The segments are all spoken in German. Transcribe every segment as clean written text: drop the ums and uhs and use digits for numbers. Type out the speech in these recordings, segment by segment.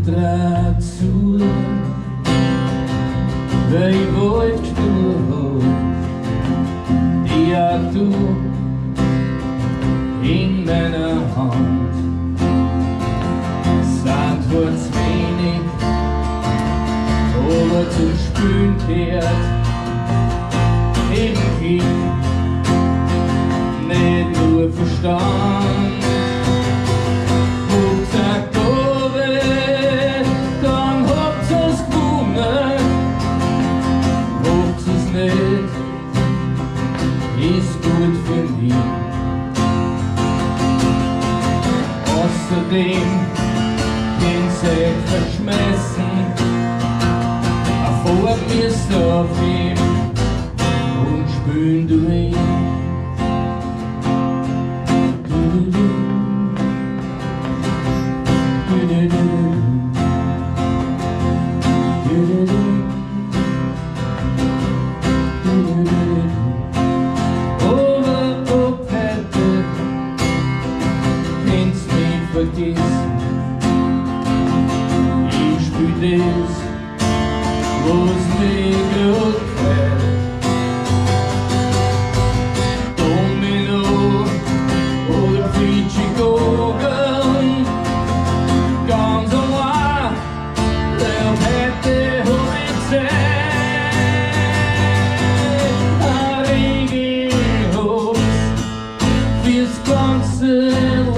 trat zu, weil ich wollte nur die du in meiner Hand. Sand wird's wenig, aber zum Spülen kehrt irgendwie nicht nur Verstand. Ist gut für mich. Außerdem den Sack verschmessen, vor mir auf ihm und spülen durch. Ich spür das, was mir grad gefällt. Domino oder Fiji-Gurgeln, ganz allein, der heute hab ich gesehen. Ein Regenhaus fürs ganze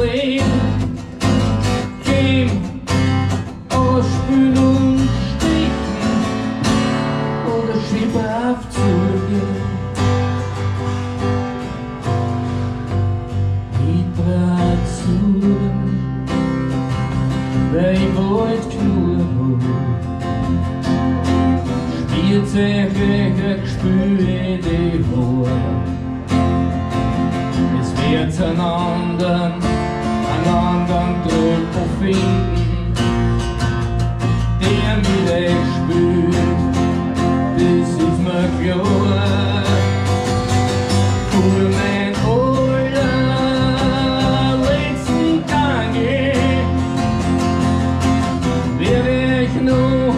Leben. Ausspülen und stechen oder schiebhaft zugehen. Ich trat zu, weil ich wollte knurren. Spielzeuge gespürt die Haare. Es wird einen anderen Drücker finden, der mich wegspült, das ist mir klar. Für mein allerletzten Tage werde ich noch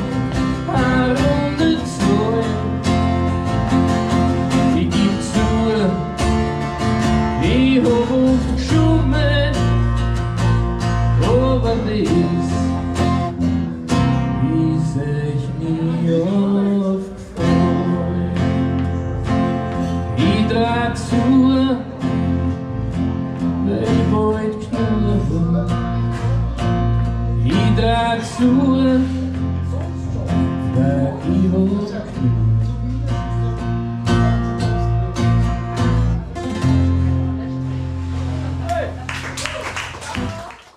eine Runde zahlen. Ich geb zu, ich hab oft geschummelt, aber das ich trat zu, weil ich wollte knurren. Ich trat zu,